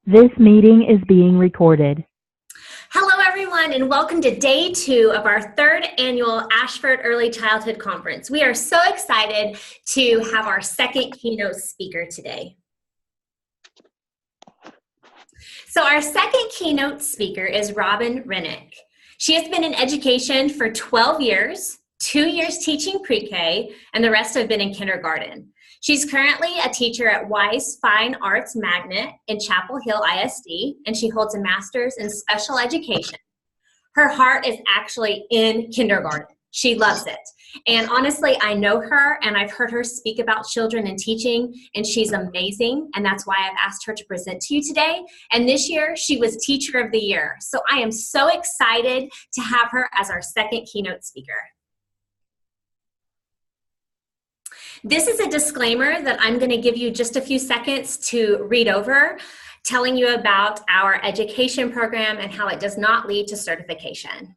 This meeting is being recorded. Hello, everyone, and welcome to day 2 of our 3rd annual Ashford Early Childhood Conference. We are so excited to have our second keynote speaker today. So our second keynote speaker is Robin Rennick. She has been in education for 12 years, 2 years teaching pre-K, and the rest have been in kindergarten. She's currently a teacher at Weiss Fine Arts Magnet in Chapel Hill ISD, and she holds a master's in special education. Her heart is actually in kindergarten. She loves it. And honestly, I know her and I've heard her speak about children and teaching, and she's amazing. And that's why I've asked her to present to you today. And this year, she was Teacher of the Year. So I am so excited to have her as our second keynote speaker. This is a disclaimer that I'm going to give you just a few seconds to read over, telling you about our education program and how it does not lead to certification.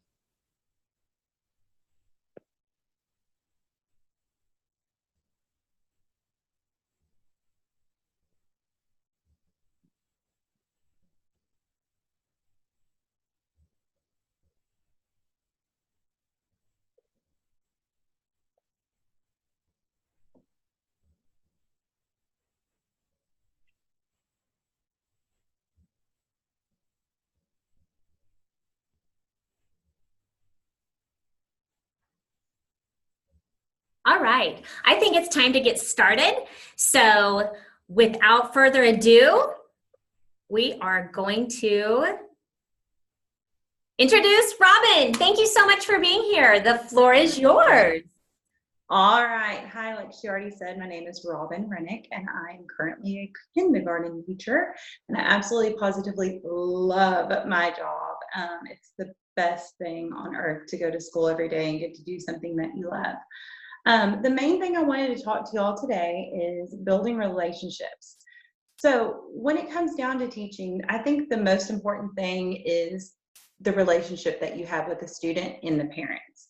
All right, I think it's time to get started. So without further ado, we are going to introduce Robin. Thank you so much for being here. The floor is yours. All right. Hi, like she already said, my name is Robin Rennick, and I'm currently a kindergarten teacher, and I absolutely positively love my job. It's the best thing on earth to go to school every day and get to do something that you love. The main thing I wanted to talk to y'all today is building relationships. So when it comes down to teaching, I think the most important thing is the relationship that you have with the student and the parents.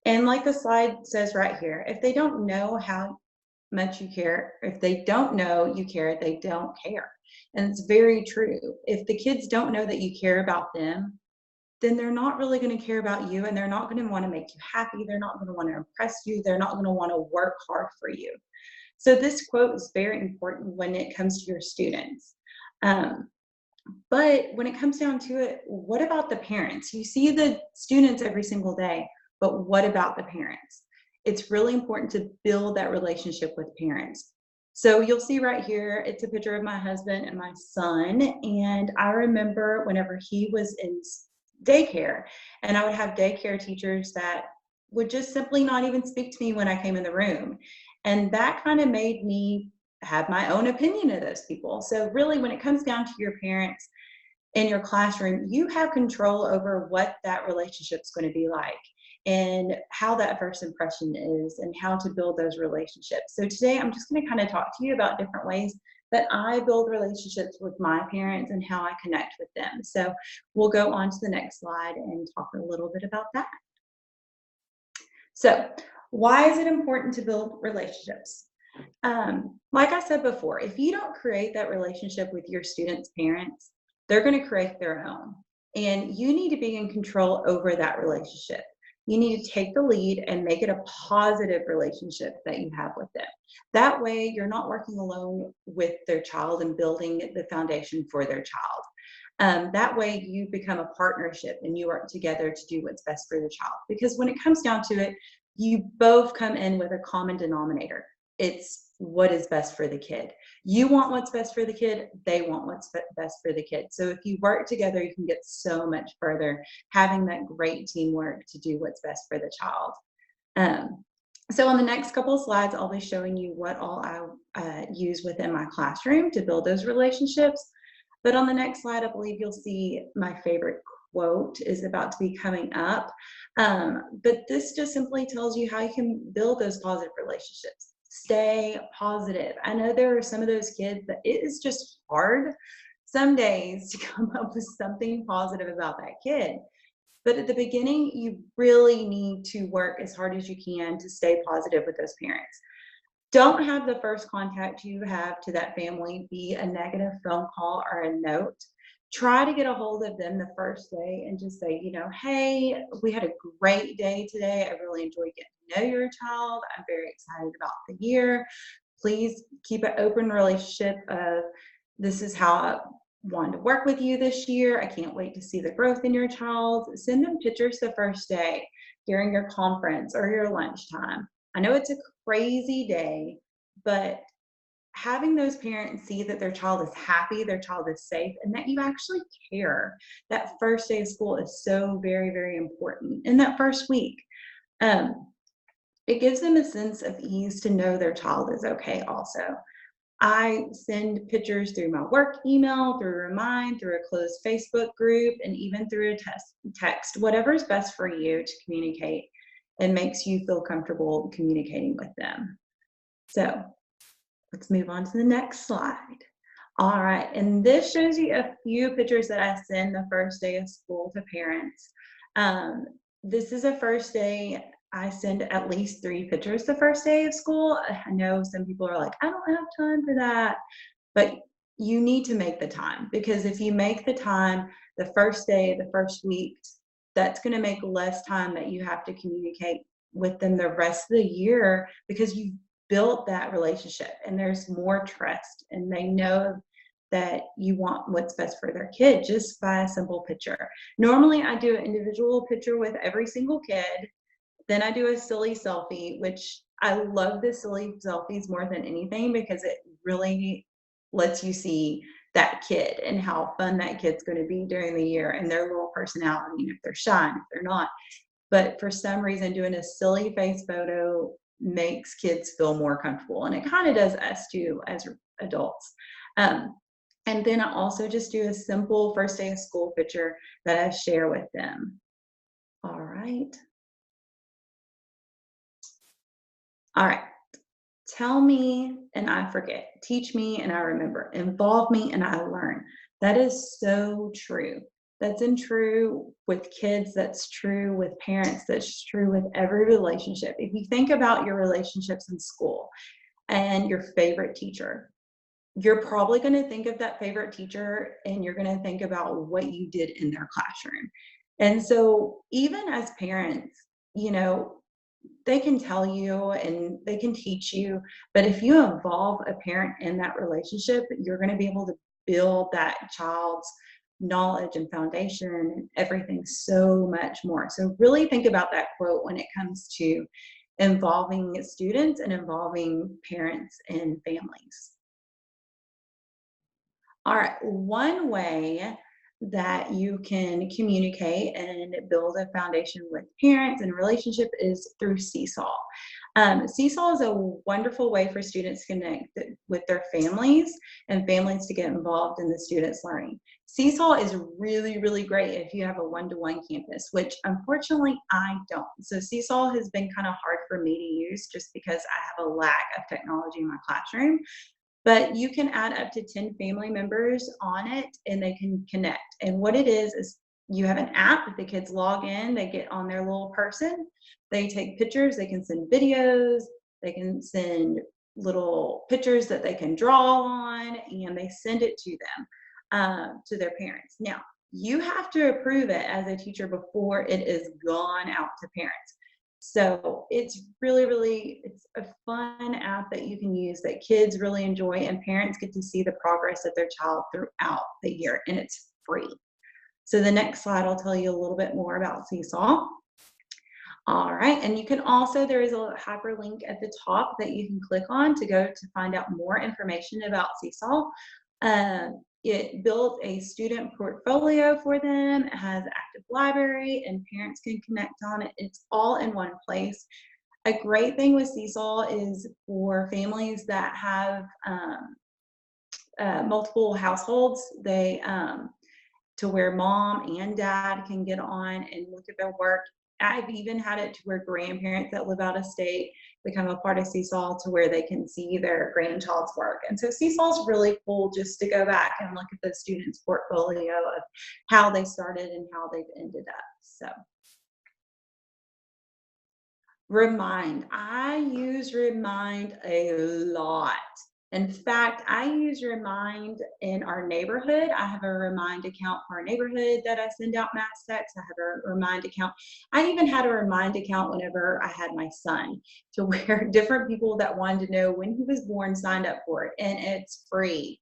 And like the slide says right here, if they don't know how much you care, if they don't know you care, they don't care. And it's very true. If the kids don't know that you care about them, then they're not really going to care about you, and they're not going to want to make you happy. They're not going to want to impress you. They're not going to want to work hard for you. So this quote is very important when it comes to your students. But when it comes down to it, what about the parents? You see the students every single day, but what about the parents? It's really important to build that relationship with parents. So you'll see right here, it's a picture of my husband and my son. And I remember whenever he was in daycare, and I would have daycare teachers that would just simply not even speak to me when I came in the room. And that kind of made me have my own opinion of those people. So really, when it comes down to your parents in your classroom, you have control over what that relationship is going to be like and how that first impression is and how to build those relationships. So today I'm just going to kind of talk to you about different ways that I build relationships with my parents and how I connect with them. So we'll go on to the next slide and talk a little bit about that. So why is it important to build relationships? Like I said before, if you don't create that relationship with your students' parents, they're going to create their own. And you need to be in control over that relationship. You need to take the lead and make it a positive relationship that you have with them. That way, you're not working alone with their child and building the foundation for their child. That way, you become a partnership and you work together to do what's best for the child. Because when it comes down to it, you both come in with a common denominator. It's what is best for the kid. You want what's best for the kid, they want what's best for the kid. So if you work together, you can get so much further, having that great teamwork to do what's best for the child. So on the next couple of slides, I'll be showing you what all I use within my classroom to build those relationships. But on the next slide, I believe you'll see my favorite quote is about to be coming up. But this just simply tells you how you can build those positive relationships. Stay positive. I know there are some of those kids that it is just hard some days to come up with something positive about that kid. But at the beginning, you really need to work as hard as you can to stay positive with those parents. Don't have the first contact you have to that family be a negative phone call or a note. Try to get a hold of them the first day and just say, hey, we had a great day today. I really enjoyed getting to know your child. I'm very excited about the year. Please keep an open relationship of this is how I wanted to work with you this year. I can't wait to see the growth in your child. Send them pictures the first day during your conference or your lunchtime. I know it's a crazy day, but having those parents see that their child is happy, their child is safe, and that you actually care. That first day of school is so very, very important. In that first week, it gives them a sense of ease to know their child is okay also. I send pictures through my work email, through Remind, through a closed Facebook group, and even through a text, whatever's best for you to communicate and makes you feel comfortable communicating with them. So let's move on to the next slide. All right, and this shows you a few pictures that I send the first day of school to parents. This is a first day. I send at least 3 pictures the first day of school. I know some people are like, I don't have time for that, but you need to make the time, because if you make the time the first day, the first week, that's going to make less time that you have to communicate with them the rest of the year, because you've built that relationship and there's more trust and they know that you want what's best for their kid just by a simple picture. Normally I do an individual picture with every single kid. Then I do a silly selfie, which I love the silly selfies more than anything because it really lets you see that kid and how fun that kid's going to be during the year and their little personality, and if they're shy and if they're not. But for some reason, doing a silly face photo makes kids feel more comfortable, and it kind of does us too as adults. And then I also just do a simple first day of school picture that I share with them. All right. All right. Tell me and I forget. Teach me and I remember. Involve me and I learn. That is so true. That's true with kids. That's true with parents. That's true with every relationship. If you think about your relationships in school and your favorite teacher, you're probably going to think of that favorite teacher and you're going to think about what you did in their classroom. And so even as parents, they can tell you and they can teach you, but if you involve a parent in that relationship, you're going to be able to build that child's knowledge and foundation and everything so much more. So really think about that quote when it comes to involving students and involving parents and families. All right, one way that you can communicate and build a foundation with parents and relationship is through Seesaw. Seesaw is a wonderful way for students to connect with their families and families to get involved in the students' learning. Seesaw is really, really great if you have a one-to-one campus, which unfortunately I don't. So Seesaw has been kind of hard for me to use just because I have a lack of technology in my classroom. But you can add up to 10 family members on it and they can connect. And what it is you have an app, the kids log in, they get on their little person, they take pictures, they can send videos, they can send little pictures that they can draw on, and they send it to them, to their parents. Now, you have to approve it as a teacher before it is gone out to parents. So it's really, it's a fun app that you can use that kids really enjoy, and parents get to see the progress of their child throughout the year, and it's free. So the next slide, I'll tell you a little bit more about Seesaw. All right, and you can also, there is a hyperlink at the top that you can click on to go to find out more information about Seesaw. It built a student portfolio for them. It has active library and parents can connect on it. It's all in one place. A great thing with Seesaw is for families that have multiple households, to where mom and dad can get on and look at their work. I've even had it to where grandparents that live out of state become a part of Seesaw to where they can see their grandchild's work. And so Seesaw is really cool just to go back and look at the students' portfolio of how they started and how they've ended up. So, Remind. I use Remind a lot. In fact, I use Remind in our neighborhood. I have a Remind account for our neighborhood that I send out mass texts. I have a Remind account. I even had a Remind account whenever I had my son, to where different people that wanted to know when he was born signed up for it, and it's free.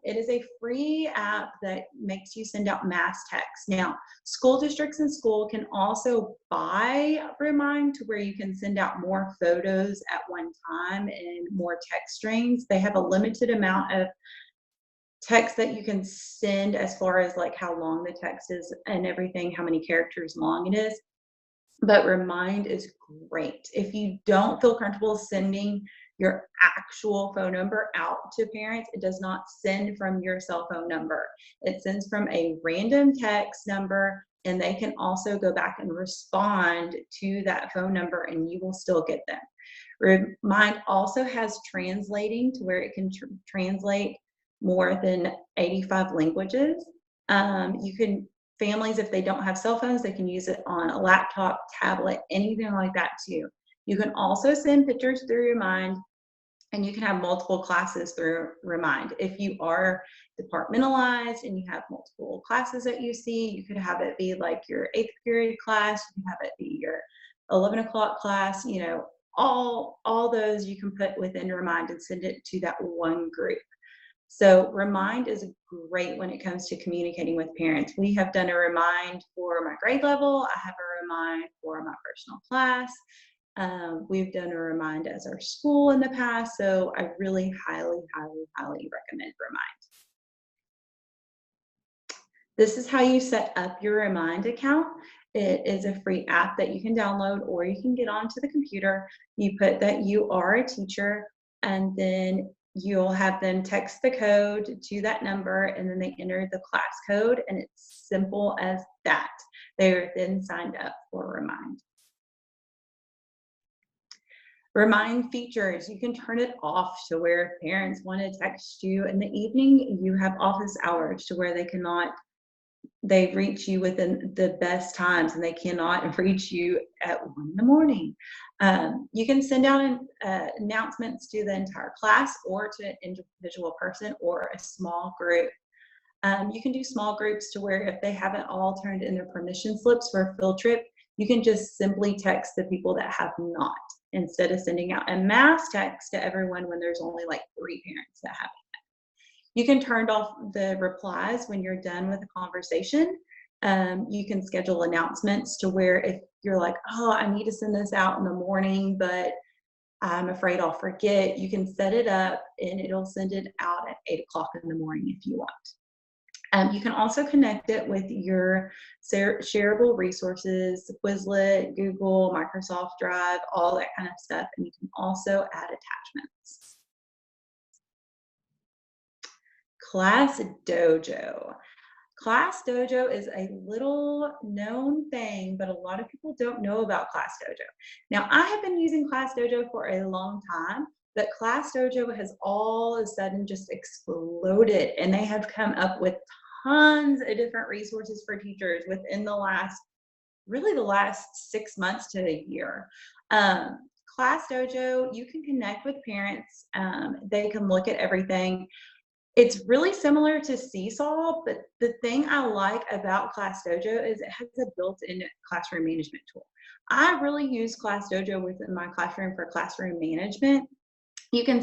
It is a free app that makes you send out mass texts. Now, school districts and school can also buy Remind to where you can send out more photos at one time and more text strings. They have a limited amount of text that you can send, as far as like how long the text is and everything, how many characters long it is. But Remind is great. If you don't feel comfortable sending your actual phone number out to parents, it does not send from your cell phone number. It sends from a random text number, and they can also go back and respond to that phone number, and you will still get them. Remind also has translating to where it can translate more than 85 languages. You can Families, if they don't have cell phones, they can use it on a laptop, tablet, anything like that too. You can also send pictures through Remind, and you can have multiple classes through Remind. If you are departmentalized and you have multiple classes that you see, you could have it be like your 8th period class, you can have it be your 11 o'clock class, all those you can put within Remind and send it to that one group. So Remind is great when it comes to communicating with parents. We have done a Remind for my grade level. I have a Remind for my personal class. We've done a Remind as our school in the past. So I really highly, highly, highly recommend Remind. This is how you set up your Remind account. It is a free app that you can download, or you can get onto the computer. You put that you are a teacher, and then you'll have them text the code to that number, and then they enter the class code, and it's simple as that. They are then signed up for Remind. Remind features, you can turn it off to where if parents want to text you in the evening, you have office hours to where they reach you within the best times, and they cannot reach you at 1 in the morning. You can send out announcements to the entire class, or to an individual person, or a small group. You can do small groups to where if they haven't all turned in their permission slips for a field trip, you can just simply text the people that have not, instead of sending out a mass text to everyone when there's only like 3 parents that have. You can turn off the replies when you're done with a conversation. You can schedule announcements to where if you're like, oh, I need to send this out in the morning, but I'm afraid I'll forget, you can set it up and it'll send it out at 8 o'clock in the morning if you want. You can also connect it with your shareable resources, Quizlet, Google, Microsoft Drive, all that kind of stuff. And you can also add attachments. Class Dojo. Class Dojo is a little known thing, but a lot of people don't know about Class Dojo. Now, I have been using Class Dojo for a long time, but Class Dojo has all of a sudden just exploded, and they have come up with tons of different resources for teachers within the last 6 months to a year. Class Dojo, you can connect with parents. They can look at everything. It's really similar to Seesaw, but the thing I like about Class Dojo is it has a built-in classroom management tool. I really use Class Dojo within my classroom for classroom management. You can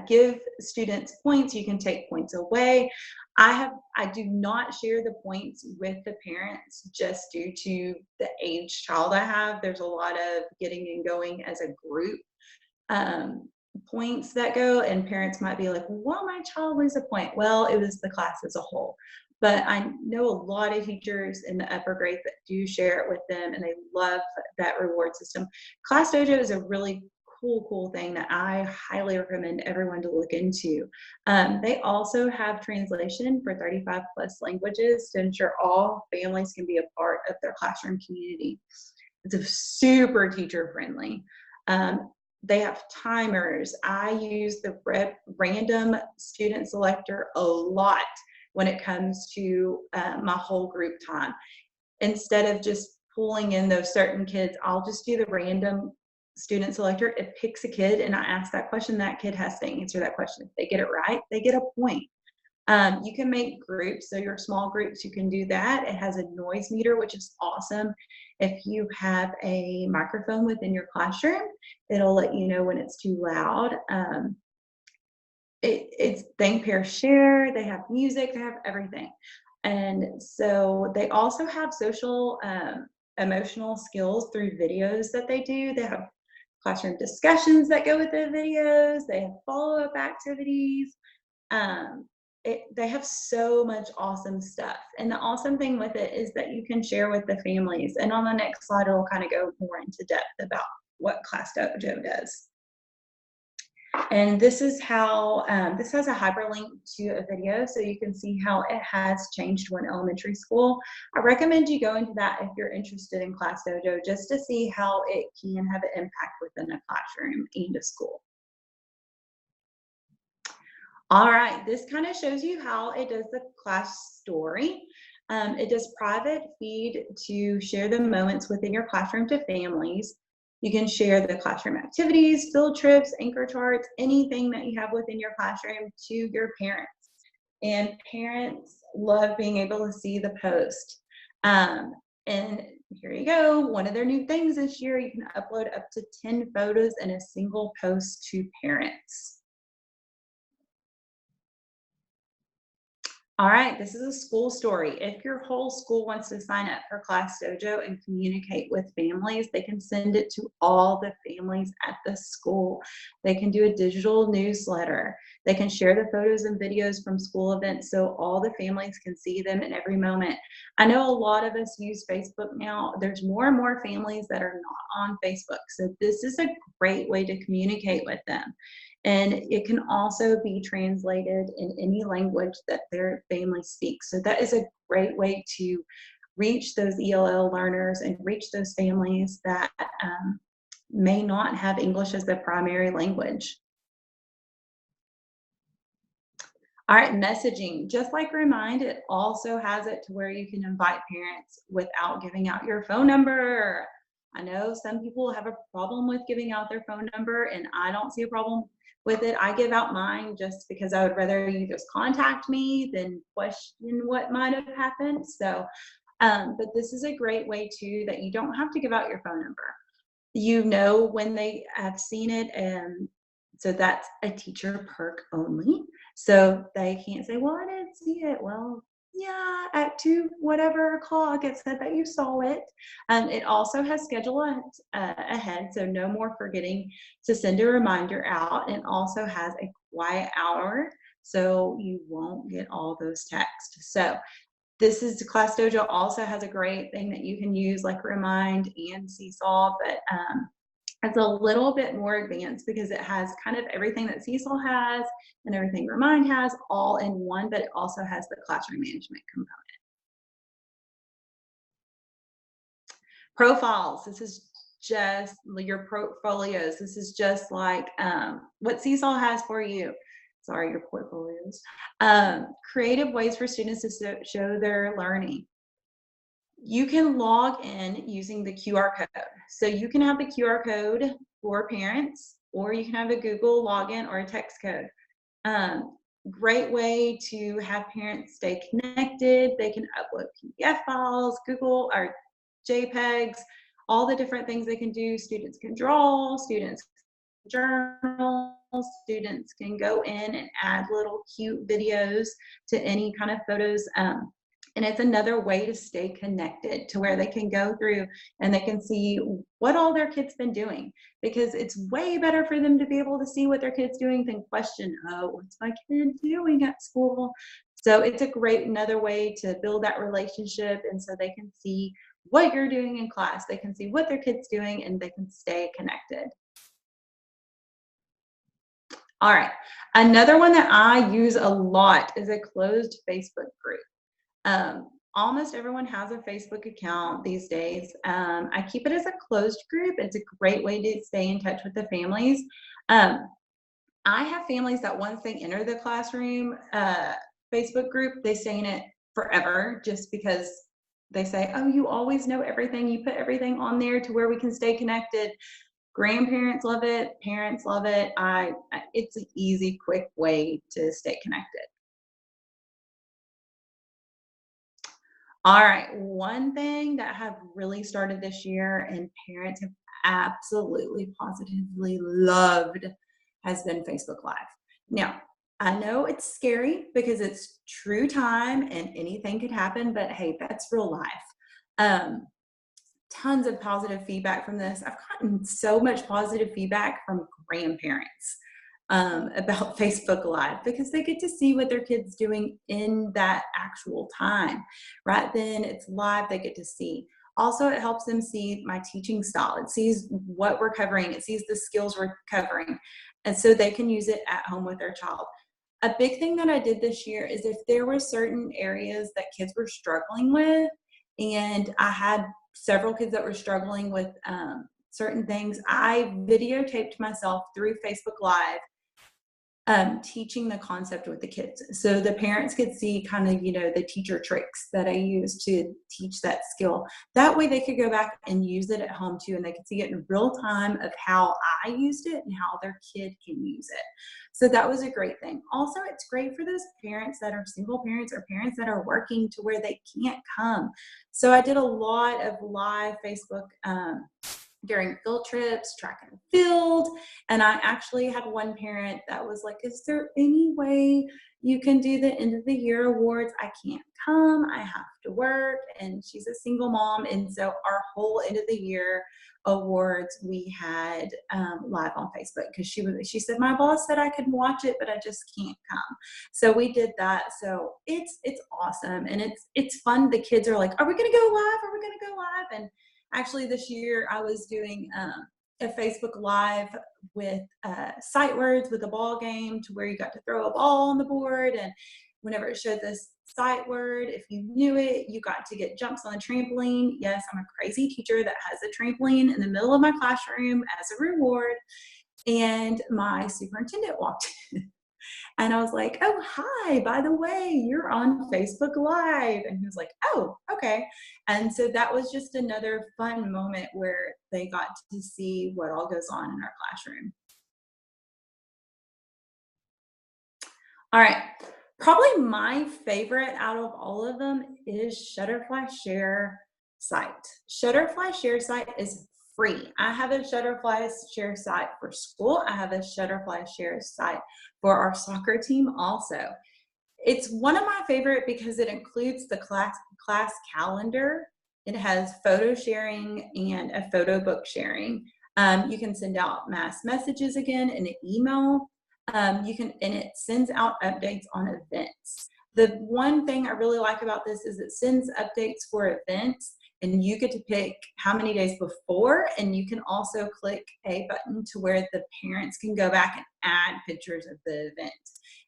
give students points. You can take points away. I do not share the points with the parents just due to the age child I have. There's a lot of getting and going as a group. Points that go, and parents might be like, well, my child lose a point. Well, it was the class as a whole. But I know a lot of teachers in the upper grades that do share it with them, and they love that reward system. Class Dojo is a really cool thing that I highly recommend everyone to look into. They also have translation for 35 plus languages to ensure all families can be a part of their classroom community. It's a super teacher friendly. They have timers. I use the random student selector a lot when it comes to my whole group time. Instead of just pulling in those certain kids, I'll just do the random student selector. It picks a kid and I ask that question. That kid has to answer that question. If they get it right, they get a point. You can make groups, so your small groups, you can do that. It has a noise meter, which is awesome. If you have a microphone within your classroom, it'll let you know when it's too loud. It's think, pair, share. They have music, they have everything. And so they also have social emotional skills through videos that they do. They have classroom discussions that go with the videos. They have follow-up activities. They have so much awesome stuff. And the awesome thing with it is that you can share with the families. And on the next slide, it'll kind of go more into depth about what Class Dojo does. And this is how, this has a hyperlink to a video, so you can see how it has changed one elementary school. I recommend you go into that if you're interested in Class Dojo, just to see how it can have an impact within a classroom and a school. All right, this kind of shows you how it does the class story. It does private feed to share the moments within your classroom to families. You can share the classroom activities, field trips, anchor charts, anything that you have within your classroom to your parents. And parents love being able to see the post. And here you go. One of their new things this year, you can upload up to 10 photos in a single post to parents. All right, this is a school story. If your whole school wants to sign up for Class Dojo and communicate with families, they can send it to all the families at the school. They can do a digital newsletter. They can share the photos and videos from school events so all the families can see them in every moment. I know a lot of us use Facebook now. There's more and more families that are not on Facebook. So this is a great way to communicate with them. And it can also be translated in any language that their family speaks. So that is a great way to reach those ELL learners and reach those families that may not have English as their primary language. All right, messaging. Just like Remind, it also has it to where you can invite parents without giving out your phone number. I know some people have a problem with giving out their phone number, and I don't see a problem with it. I give out mine just because I would rather you just contact me than question what might have happened. So, but this is a great way too that you don't have to give out your phone number. You know when they have seen it, and so that's a teacher perk only. So they can't say, well, I didn't see it. Well, yeah, at 2 whatever o'clock it said that you saw it. It also has schedule ahead, so no more forgetting to send a reminder out. And also has a quiet hour, so you won't get all those texts. So this is Class Dojo also has a great thing that you can use like Remind and Seesaw, but it's a little bit more advanced because it has kind of everything that Seesaw has and everything Remind has all in one, but it also has the classroom management component. Profiles. This is just your portfolios. This is just like what Seesaw has for you. Sorry, your portfolios. Creative ways for students to show their learning. You can log in using the QR code. So you can have the QR code for parents, or you can have a Google login or a text code. Great way to have parents stay connected. They can upload PDF files, Google or JPEGs, all the different things they can do. Students can draw, students can journal, students can go in and add little cute videos to any kind of photos. And it's another way to stay connected to where they can go through and they can see what all their kids been doing, because it's way better for them to be able to see what their kid's doing than question, oh, what's my kid doing at school? So it's a great another way to build that relationship, and so they can see what you're doing in class, they can see what their kid's doing, and they can stay connected. All right, another one that I use a lot is a closed Facebook group. Almost everyone has a Facebook account these days. I keep it as a closed group. It's a great way to stay in touch with the families. I have families that once they enter the classroom Facebook group, they stay in it forever just because they say, oh, you always know everything. You put everything on there to where we can stay connected. Grandparents love it. Parents love it. It's an easy, quick way to stay connected. All right, one thing that I have really started this year and parents have absolutely positively loved has been Facebook Live. Now, I know it's scary because it's true time and anything could happen, but hey, that's real life. Um, Tons of positive feedback from this. I've gotten so much positive feedback from grandparents about Facebook Live because they get to see what their kids doing in that actual time. Right then, it's live, they get to see. Also, it helps them see my teaching style. It sees what we're covering, it sees the skills we're covering, and so they can use it at home with their child. A big thing that I did this year is if there were certain areas that kids were struggling with, and I had several kids that were struggling with certain things, I videotaped myself through Facebook Live teaching the concept with the kids. So the parents could see kind of, the teacher tricks that I use to teach that skill. That way they could go back and use it at home too, and they could see it in real time of how I used it and how their kid can use it. So that was a great thing. Also, it's great for those parents that are single parents or parents that are working to where they can't come. So I did a lot of live Facebook during field trips, track and field. And I actually had one parent that was like, is there any way you can do the end of the year awards? I can't come, I have to work. And she's a single mom. And so our whole end of the year awards we had live on Facebook because she said, my boss said I could watch it, but I just can't come. So we did that. So it's awesome. And it's fun. The kids are like, are we going to go live? Are we going to go live? And actually, this year I was doing a Facebook Live with sight words with a ball game to where you got to throw a ball on the board. And whenever it showed this sight word, if you knew it, you got to get jumps on a trampoline. Yes, I'm a crazy teacher that has a trampoline in the middle of my classroom as a reward. And my superintendent walked in. And I was like, oh, hi, by the way, you're on Facebook Live. And he was like, oh, okay. And so that was just another fun moment where they got to see what all goes on in our classroom. All right. Probably my favorite out of all of them is Shutterfly Share site. Shutterfly Share site is free. I have a Shutterfly Share site for school. I have a Shutterfly Share site for our soccer team also. It's one of my favorite because it includes the class calendar. It has photo sharing and a photo book sharing. You can send out mass messages again in an email. And it sends out updates on events. The one thing I really like about this is it sends updates for events, and you get to pick how many days before, and you can also click a button to where the parents can go back and add pictures of the event,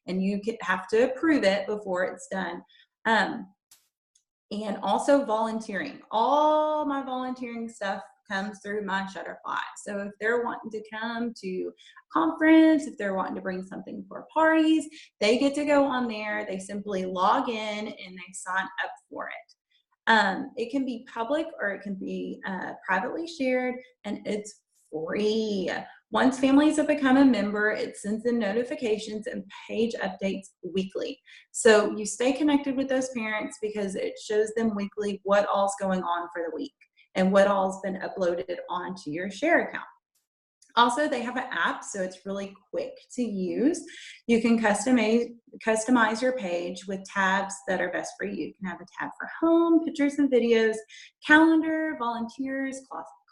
and you have to approve it before it's done. And also volunteering. All my volunteering stuff comes through my Shutterfly. So if they're wanting to come to a conference, if they're wanting to bring something for parties, they get to go on there. They simply log in and they sign up for it. It can be public or it can be privately shared, and it's free. Once families have become a member, it sends them notifications and page updates weekly. So you stay connected with those parents because it shows them weekly what all's going on for the week and what all's been uploaded onto your share account. Also, they have an app, so it's really quick to use. You can customize your page with tabs that are best for you. You can have a tab for home, pictures and videos, calendar, volunteers,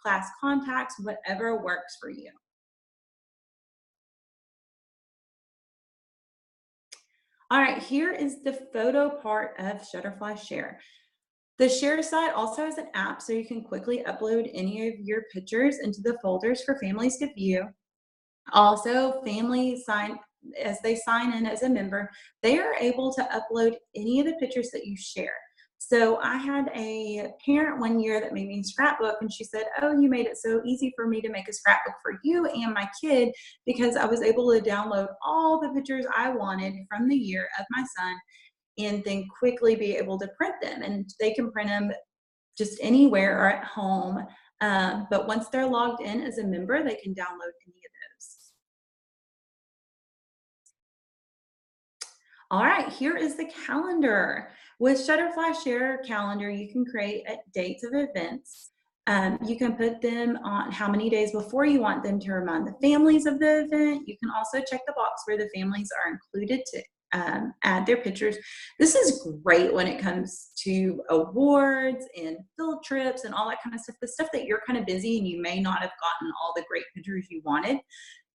class contacts, whatever works for you. All right, here is the photo part of Shutterfly Share. The Share site also has an app so you can quickly upload any of your pictures into the folders for families to view. Also, as they sign in as a member, they are able to upload any of the pictures that you share. So I had a parent one year that made me a scrapbook, and she said, oh, you made it so easy for me to make a scrapbook for you and my kid because I was able to download all the pictures I wanted from the year of my son and then quickly be able to print them. And they can print them just anywhere or at home. But once they're logged in as a member, they can download any of those. All right, here is the calendar. With Shutterfly Share Calendar, you can create dates of events. You can put them on how many days before you want them to remind the families of the event. You can also check the box where the families are included to add their pictures. This is great when it comes to awards and field trips and all that kind of stuff. The stuff that you're kind of busy and you may not have gotten all the great pictures you wanted,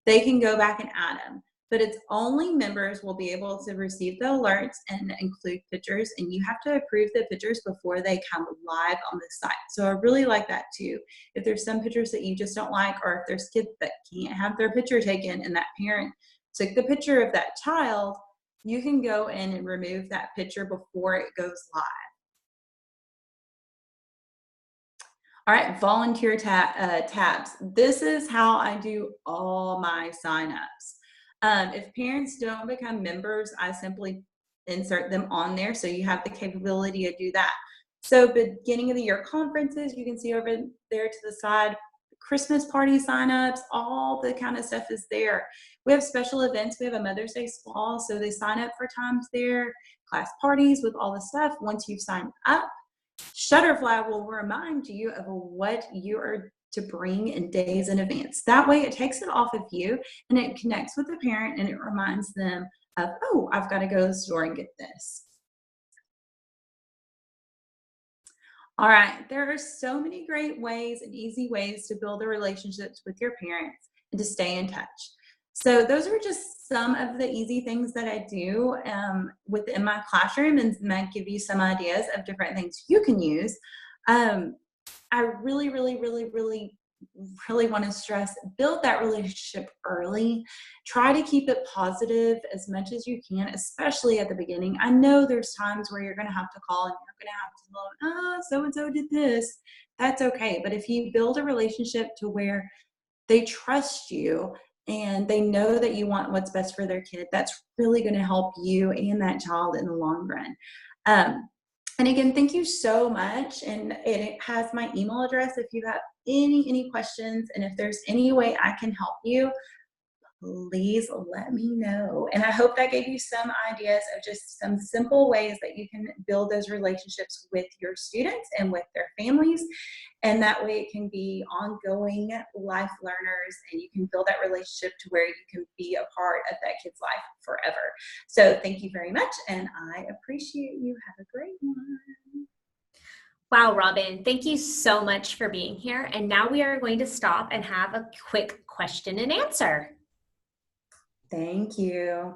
they can go back and add them. But it's only members will be able to receive the alerts and include pictures, and you have to approve the pictures before they come live on the site. So I really like that too. If there's some pictures that you just don't like, or if there's kids that can't have their picture taken and that parent took the picture of that child, you can go in and remove that picture before it goes live. All right, volunteer tabs. This is how I do all my signups. If parents don't become members, I simply insert them on there so you have the capability to do that. So beginning of the year conferences, you can see over there to the side, Christmas party signups, all the kind of stuff is there. We have special events. We have a Mother's Day spa, so they sign up for times there, class parties with all the stuff. Once you've signed up, Shutterfly will remind you of what you are to bring in days in advance. That way it takes it off of you and it connects with the parent and it reminds them of, oh, I've got to go to the store and get this. All right, there are so many great ways and easy ways to build the relationships with your parents and to stay in touch. So those are just some of the easy things that I do within my classroom, and might give you some ideas of different things you can use. I really want to stress, build that relationship early. Try to keep it positive as much as you can, especially at the beginning. I know there's times where you're going to have to call and you're going to have to tell, so-and-so did this. That's okay. But if you build a relationship to where they trust you and they know that you want what's best for their kid, that's really going to help you and that child in the long run. And again, thank you so much. And it has my email address if you have any questions. And if there's any way I can help you, please let me know. And I hope that gave you some ideas of just some simple ways that you can build those relationships with your students and with their families. And that way it can be ongoing life learners, and you can build that relationship to where you can be a part of that kid's life forever. So thank you very much, and I appreciate you. Have a great one. Wow, Robin, thank you so much for being here. And now we are going to stop and have a quick question and answer. Thank you.